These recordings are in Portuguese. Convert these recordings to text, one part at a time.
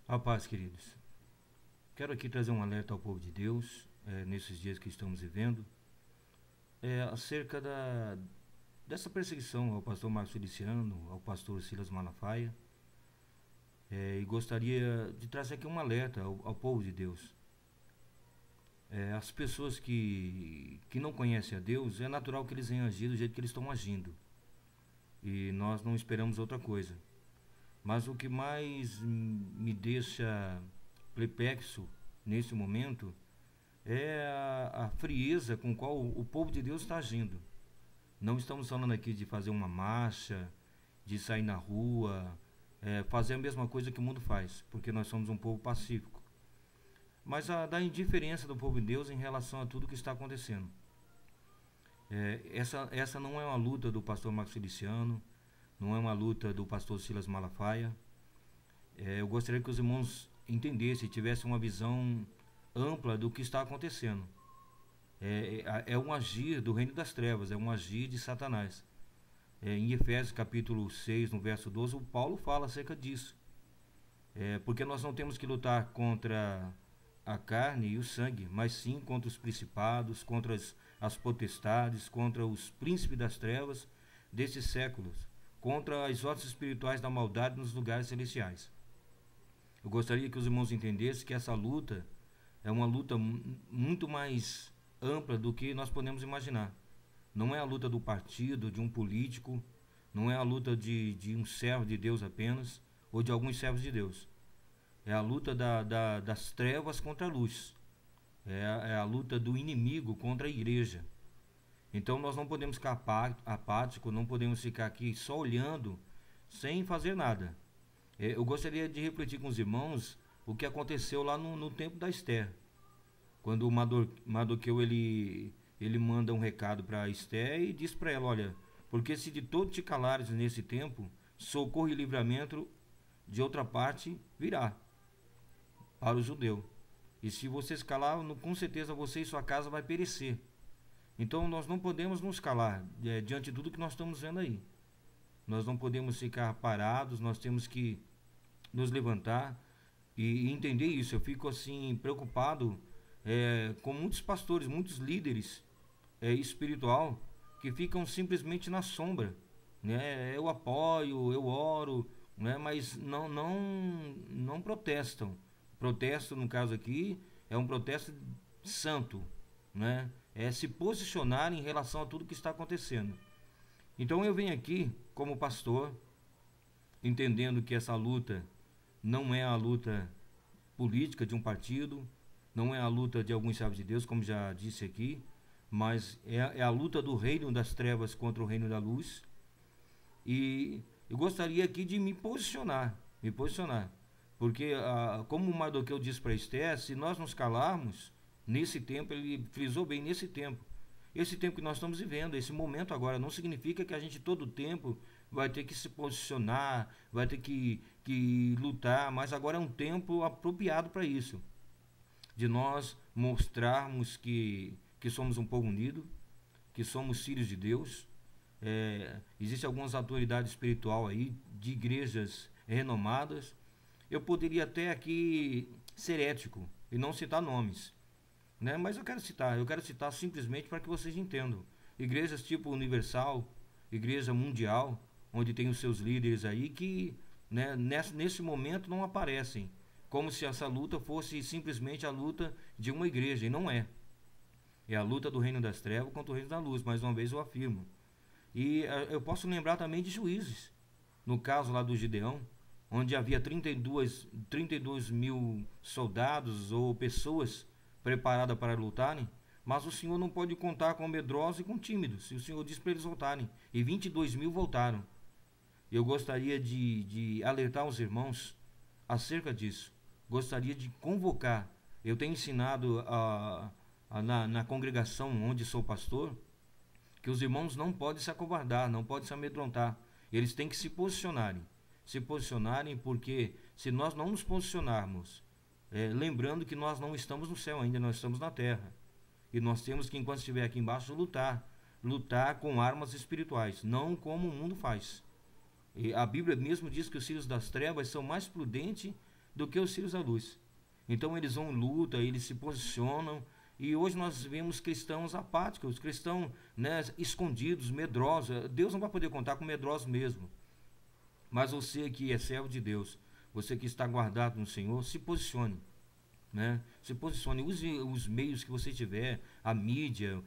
A paz, queridos. Quero aqui trazer um alerta ao povo de Deus, nesses dias que estamos vivendo, acerca dessa perseguição ao pastor Marcos Feliciano, ao pastor Silas Malafaia, e gostaria de trazer aqui um alerta ao povo de Deus. As pessoas que não conhecem a Deus, é natural que eles venham agir do jeito que eles estão agindo, e nós não esperamos outra coisa. Mas o que mais me deixa perplexo nesse momento é a frieza com qual o povo de Deus está agindo. Não estamos falando aqui de fazer uma marcha, de sair na rua, fazer a mesma coisa que o mundo faz, porque nós somos um povo pacífico. Mas da indiferença do povo de Deus em relação a tudo que está acontecendo. Essa não é uma luta do pastor Marcos Feliciano, não é uma luta do pastor Silas Malafaia. Eu gostaria que os irmãos entendessem, tivessem uma visão ampla do que está acontecendo. É um agir do reino das trevas, é um agir de Satanás. Em Efésios capítulo 6, no verso 12, o Paulo fala acerca disso. Porque nós não temos que lutar contra a carne e o sangue, mas sim contra os principados, contra as potestades, contra os príncipes das trevas desses séculos, contra as hostes espirituais da maldade nos lugares celestiais. Eu gostaria que os irmãos entendessem que essa luta é uma luta muito mais ampla do que nós podemos imaginar. Não é a luta do partido, de um político, não é a luta de um servo de Deus apenas, ou de alguns servos de Deus. É a luta das trevas contra a luz. É a luta do inimigo contra a igreja. Então nós não podemos ficar apáticos, não podemos ficar aqui só olhando, sem fazer nada. Eu gostaria de refletir com os irmãos o que aconteceu lá no tempo da Esther. Quando o Mardoqueu ele manda um recado para Esther e diz para ela: olha, porque se de todo te calares nesse tempo, socorro e livramento de outra parte virá para o judeu. E se você se calar, com certeza você e sua casa vai perecer. Então nós não podemos nos calar diante de tudo que nós estamos vendo aí. Nós não podemos ficar parados, nós temos que nos levantar e entender isso. Eu fico assim preocupado com muitos pastores, muitos líderes espiritual que ficam simplesmente na sombra, né? Eu apoio, eu oro, né? Mas não protestam. Protesto, no caso aqui, é um protesto santo, né? É se posicionar em relação a tudo que está acontecendo. Então eu venho aqui como pastor, entendendo que essa luta não é a luta política de um partido, não é a luta de alguns servos de Deus, como já disse aqui, mas é a luta do reino das trevas contra o reino da luz. E eu gostaria aqui de me posicionar, porque como o Mardoqueu disse para Esther, se nós nos calarmos, nesse tempo, ele frisou bem, nesse tempo, esse tempo que nós estamos vivendo, esse momento agora, não significa que a gente todo tempo vai ter que se posicionar, vai ter que lutar, mas agora é um tempo apropriado para isso, de nós mostrarmos que somos um povo unido, que somos filhos de Deus. Existem algumas autoridades espirituais aí, de igrejas renomadas. Eu poderia até aqui ser ético e não citar nomes, né? Mas eu quero citar simplesmente para que vocês entendam. Igrejas tipo Universal, Igreja Mundial, onde tem os seus líderes aí que, né, nesse momento não aparecem, como se essa luta fosse simplesmente a luta de uma igreja, e não é. É a luta do reino das trevas contra o reino da luz, mais uma vez eu afirmo. E eu posso lembrar também de Juízes, no caso lá do Gideão, onde havia 32 mil soldados ou pessoas preparadas para lutarem, mas o Senhor não pode contar com medrosos e com tímidos. E o Senhor disse para eles voltarem, e 22 mil voltaram. Eu gostaria de alertar os irmãos acerca disso. Gostaria de convocar. Eu tenho ensinado na congregação onde sou pastor, que os irmãos não podem se acovardar, não podem se amedrontar. Eles têm que se posicionarem, porque se nós não nos posicionarmos, lembrando que nós não estamos no céu ainda, nós estamos na terra, e nós temos que, enquanto estiver aqui embaixo, lutar com armas espirituais, não como o mundo faz. E a Bíblia mesmo diz que os filhos das trevas são mais prudentes do que os filhos da luz. Então eles vão em luta, eles se posicionam, e hoje nós vemos cristãos apáticos, cristãos, né, escondidos, medrosos. Deus não vai poder contar com medrosos mesmo. Mas você que é servo de Deus, você que está guardado no Senhor, se posicione, né? Se posicione, use os meios que você tiver, a mídia,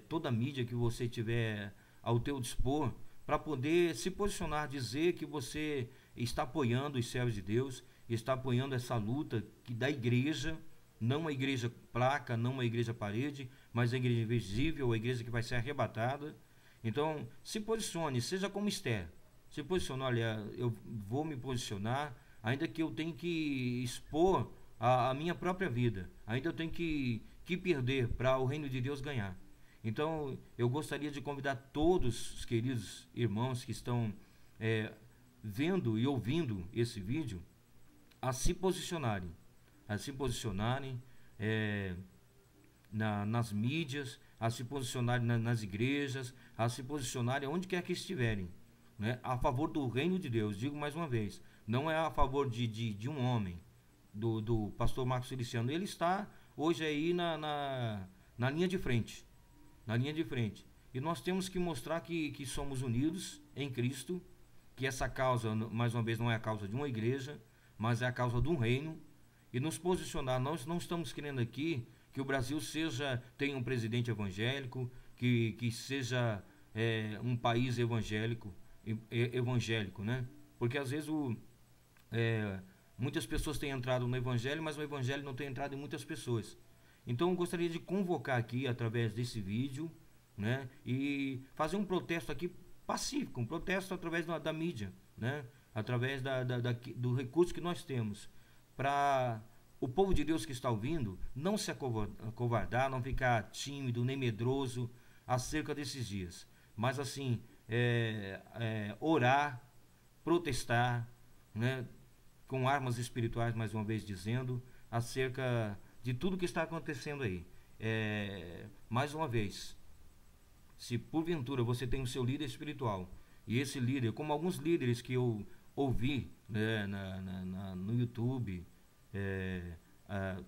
toda a mídia que você tiver ao teu dispor, para poder se posicionar, dizer que você está apoiando os servos de Deus, está apoiando essa luta da igreja, não a igreja placa, não a igreja parede, mas a igreja invisível, a igreja que vai ser arrebatada. Então, se posicione, seja como Esther. Se posicione, olha, eu vou me posicionar, ainda que eu tenha que expor a minha própria vida, ainda eu tenho que perder para o reino de Deus ganhar. Então, eu gostaria de convidar todos os queridos irmãos que estão vendo e ouvindo esse vídeo a se posicionarem, nas mídias, a se posicionarem nas igrejas, a se posicionarem onde quer que estiverem, né, a favor do reino de Deus. Digo mais uma vez, não é a favor de um homem, do pastor Marcos Feliciano. Ele está hoje aí na linha de frente, e nós temos que mostrar que somos unidos em Cristo, que essa causa, mais uma vez, não é a causa de uma igreja, mas é a causa de um reino, e nos posicionar. Nós não estamos querendo aqui que o Brasil tenha um presidente evangélico, que seja um país evangélico, né? Porque às vezes muitas pessoas têm entrado no evangelho, mas o evangelho não tem entrado em muitas pessoas. Então eu gostaria de convocar aqui, através desse vídeo, né, e fazer um protesto aqui pacífico, um protesto através da mídia, né, através do recurso que nós temos, para o povo de Deus que está ouvindo não se acovardar, não ficar tímido nem medroso acerca desses dias, mas assim, orar, protestar, né, com armas espirituais, mais uma vez dizendo, acerca de tudo que está acontecendo aí. Mais uma vez, se porventura você tem o seu líder espiritual, e esse líder, como alguns líderes que eu ouvi, né, no YouTube,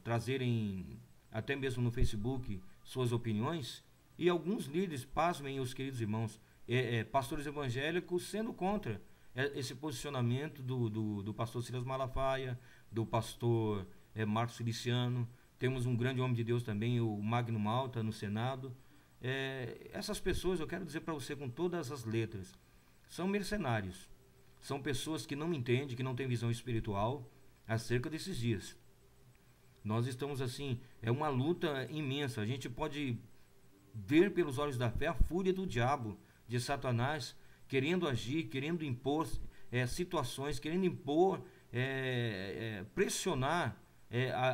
trazerem até mesmo no Facebook suas opiniões, e alguns líderes, pasmem os queridos irmãos, pastores evangélicos sendo contra esse posicionamento do pastor Silas Malafaia, do pastor Marcos Feliciano. Temos um grande homem de Deus também, o Magno Malta, no Senado. Essas pessoas, eu quero dizer para você com todas as letras, são mercenários, são pessoas que não entendem, que não têm visão espiritual acerca desses dias. Nós estamos assim, é uma luta imensa. A gente pode ver pelos olhos da fé a fúria do diabo, de Satanás, querendo agir, querendo impor situações, querendo impor, pressionar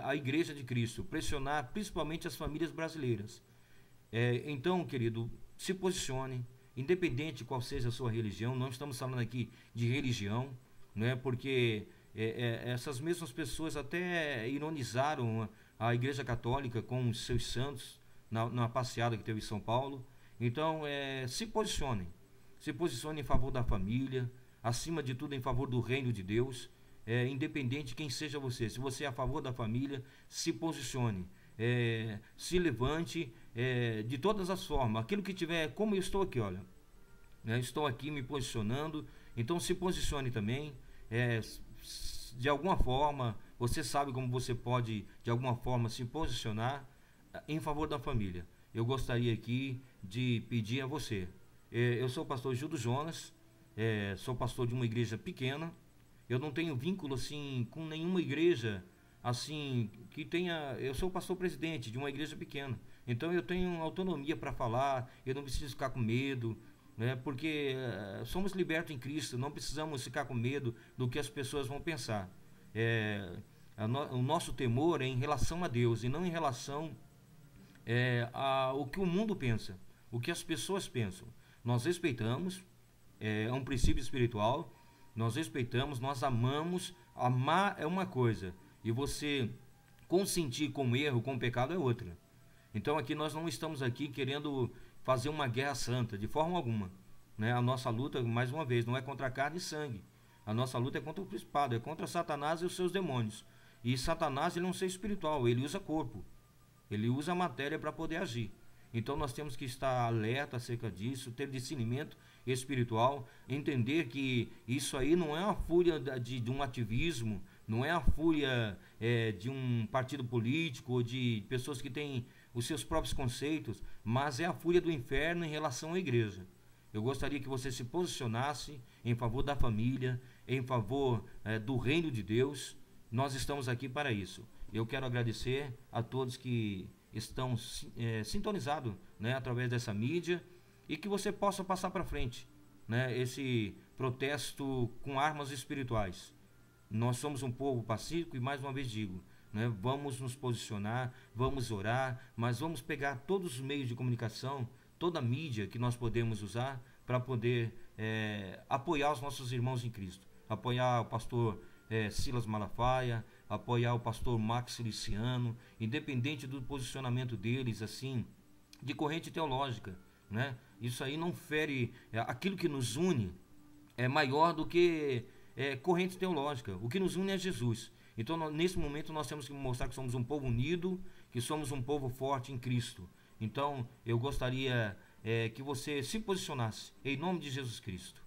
a igreja de Cristo, pressionar principalmente as famílias brasileiras. Então, querido, se posicione, independente de qual seja a sua religião. Não estamos falando aqui de religião, né, porque essas mesmas pessoas até ironizaram a Igreja Católica com os seus santos na passeada que teve em São Paulo. Então, se posicione em favor da família, acima de tudo em favor do reino de Deus, independente de quem seja você. Se você é a favor da família, se posicione, se levante, de todas as formas, aquilo que tiver, como eu estou aqui, olha, né, estou aqui me posicionando. Então se posicione também, de alguma forma. Você sabe como você pode de alguma forma se posicionar em favor da família. Eu gostaria aqui de pedir a você, eu sou o pastor Gildo Jonas, sou pastor de uma igreja pequena. Eu não tenho vínculo assim com nenhuma igreja assim que tenha. Eu sou o pastor presidente de uma igreja pequena, então eu tenho autonomia para falar. Eu não preciso ficar com medo, né, porque somos libertos em Cristo. Não precisamos ficar com medo do que as pessoas vão pensar. O nosso temor é em relação a Deus e não em relação ao que o mundo pensa, o que as pessoas pensam. Nós respeitamos, é um princípio espiritual. Nós respeitamos, nós amamos. Amar é uma coisa, e você consentir com o erro, com o pecado, é outra. Então aqui nós não estamos aqui querendo fazer uma guerra santa, de forma alguma, né? A nossa luta, mais uma vez, não é contra carne e sangue. A nossa luta é contra o principado, é contra Satanás e os seus demônios. E Satanás, ele é um ser espiritual, ele usa corpo, ele usa a matéria para poder agir. Então nós temos que estar alerta acerca disso, ter discernimento espiritual, entender que isso aí não é a fúria de um ativismo, não é a fúria de um partido político ou de pessoas que têm os seus próprios conceitos, mas é a fúria do inferno em relação à igreja. Eu gostaria que você se posicionasse em favor da família, em favor do reino de Deus. Nós estamos aqui para isso. Eu quero agradecer a todos que estão sintonizados, né, através dessa mídia, e que você possa passar para frente, né, esse protesto com armas espirituais. Nós somos um povo pacífico e, mais uma vez digo, né, vamos nos posicionar, vamos orar, mas vamos pegar todos os meios de comunicação, toda a mídia que nós podemos usar para poder apoiar os nossos irmãos em Cristo, apoiar o pastor Silas Malafaia, apoiar o pastor Max Feliciano, independente do posicionamento deles, assim, de corrente teológica, né? Isso aí não fere, aquilo que nos une é maior do que corrente teológica. O que nos une é Jesus. Então, nesse momento, nós temos que mostrar que somos um povo unido, que somos um povo forte em Cristo. Então, eu gostaria que você se posicionasse em nome de Jesus Cristo.